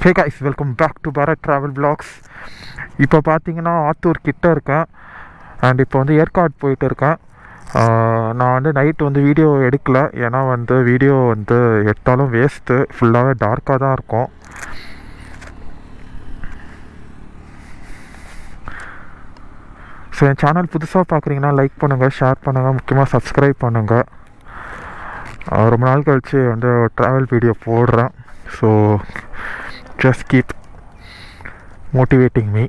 Hey guys, welcome back to Bharath travel vlogs. இப்போ பார்த்தீங்கன்னா ஆத்தூர் கிட்டே இருக்கேன். அண்ட் இப்போ வந்து ஏற்காடு போயிட்டு இருக்கேன். நான் வந்து நைட்டு வந்து வீடியோ எடுக்கலை, ஏன்னா வந்து வீடியோ வந்து எடுத்தாலும் வேஸ்ட்டு, ஃபுல்லாகவே டார்க்காக தான் இருக்கும். ஸோ என் சேனல் புதுசாக பார்க்குறீங்கன்னா லைக் பண்ணுங்கள், ஷேர் பண்ணுங்கள், முக்கியமாக சப்ஸ்கிரைப் பண்ணுங்கள். ரொம்ப நாள் கழித்து வந்து ட்ராவல் வீடியோ போடுறேன். So just keep motivating me.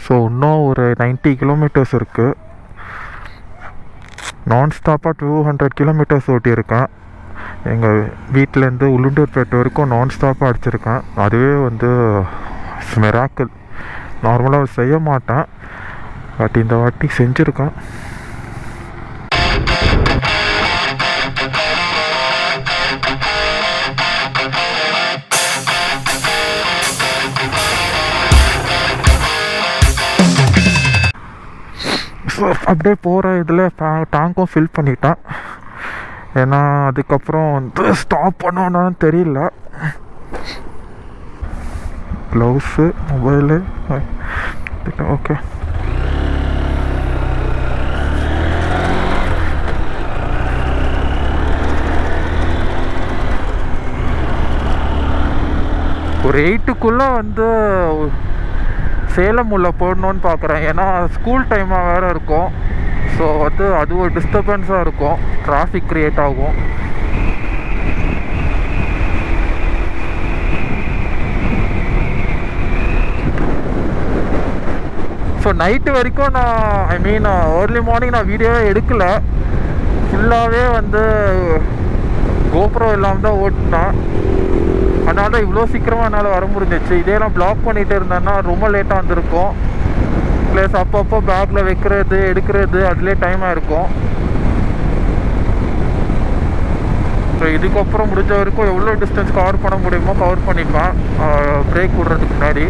So இன்னும் ஒரு 90 கிலோமீட்டர்ஸ் இருக்குது. நான்ஸ்டாப்பாக 200 கிலோமீட்டர்ஸ் ஓட்டியிருக்கேன். எங்கள் வீட்டிலேருந்து உளுண்டூர்பேட்டை வரைக்கும் நான்ஸ்டாப்பாக அடிச்சிருக்கேன். அதுவே வந்து மிராக்கிள். நார்மலாக செய்ய மாட்டேன், பட் இந்த வாட்டி செஞ்சுருக்கேன். ஸோ அப்படியே போகிற இதில் டேங்க்கும் ஃபில் பண்ணிட்டேன். ஏன்னா அதுக்கப்புறம் வந்து ஸ்டாப் பண்ணோன்னு தெரியல. Gloves, mobile, okay. ஒரு 8க்குள்ளே வந்து சேலம் உள்ள போடணுன்னு பார்க்குறேன். ஏன்னா ஸ்கூல் டைமாக வேறு இருக்கும். ஸோ வந்து அது ஒரு டிஸ்டர்பன்ஸாக இருக்கும், டிராஃபிக் க்ரியேட் ஆகும். ஸோ நைட்டு வரைக்கும் நான் ஏர்லி மார்னிங் நான் வீடியோவே எடுக்கலை. ஃபுல்லாகவே வந்து கோப்ரோ இல்லாமல் தான் ஓட்டினேன். அதனால தான் இவ்வளோ சீக்கிரமாக என்னால் வர முடிஞ்சிச்சு. இதே நான் பிளாக் பண்ணிகிட்டு இருந்தேன்னா ரொம்ப லேட்டாக வந்திருக்கும். ப்ளஸ் அப்பப்போ பேக்கில் வைக்கிறது எடுக்கிறது அதுலேயே டைம் ஆகிருக்கும். ஸோ இதுக்கப்புறம் முடிஞ்ச வரைக்கும் எவ்வளோ டிஸ்டன்ஸ் கவர் பண்ண முடியுமோ கவர் பண்ணிப்பேன், பிரேக் விடுறதுக்கு முன்னாடி.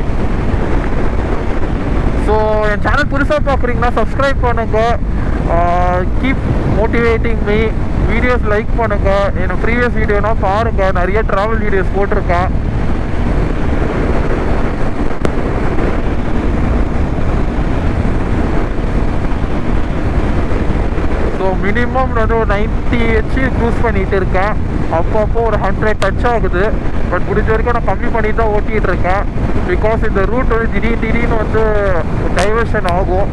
ஸோ என் சேனல் புதுசாக பார்க்குறீங்கன்னா சப்ஸ்கிரைப் பண்ணுங்கள், keep motivating me. Videos like பண்ணுங்கள். என்னோட ப்ரீவியஸ் வீடியோனா பாருங்கள், நிறைய ட்ராவல் வீடியோஸ் போட்டிருக்கேன். ஸோ மினிமம் வந்து ஒரு 90 வச்சு க்ரூஸ் பண்ணிகிட்டு இருக்கேன். அப்பப்போ ஒரு 100 டச் ஆகுது. பட் முடிஞ்ச வரைக்கும் நான் கம்மி பண்ணி தான் ஓட்டிகிட்டு இருக்கேன். பிகாஸ் இந்த ரூட் வந்து திடீர்னு வந்து டைவர்ஷன் ஆகும்.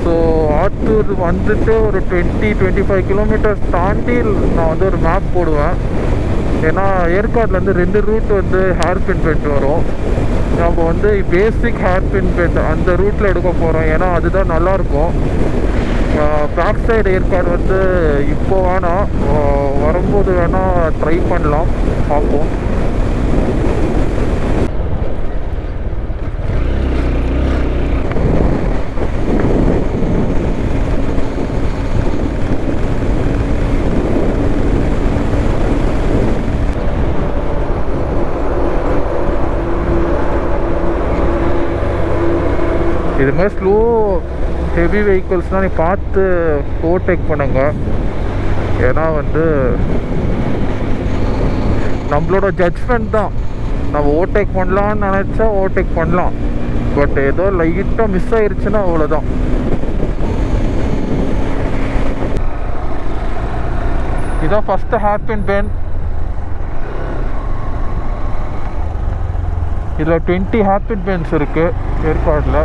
ஸோ ஆத்தூர் வந்துட்டு ஒரு 20-25 கிலோமீட்டர்ஸ் தாண்டி நான் வந்து ஒரு மேப் போடுவேன். ஏன்னா ஏற்காடுலேருந்து 2 ரூட் வந்து ஹேர்பின் பெண்ட் வரும். நம்ம வந்து பேசிக் ஹேர்பின் பெண்ட் அந்த ரூட்டில் எடுக்க போகிறோம். ஏன்னா அதுதான் நல்லாயிருக்கும். பேக் சைடு ஏற்காடு வந்து இப்போ வேணாம், வரும்போது வேணால் ட்ரை பண்ணலாம், பார்ப்போம். இது மாதிரி ஸ்லோ ஹெவி வெஹிக்கிள்ஸ்னால் நீ பார்த்து ஓவர்டேக் பண்ணுங்க. ஏன்னா வந்து நம்மளோட ஜட்ஜ்மெண்ட் தான். நம்ம ஓவர்டேக் பண்ணலான்னு நினச்சா ஓவர்டேக் பண்ணலாம், பட் ஏதோ லைட்டாக மிஸ் ஆயிடுச்சுன்னா அவ்வளோதான். இதான் ஃபஸ்ட்டு ஹேர்பின் பெண்ட். இதில் 20 ஹேர்பின் பெண்ட்ஸ் இருக்குது ஏற்காடில்.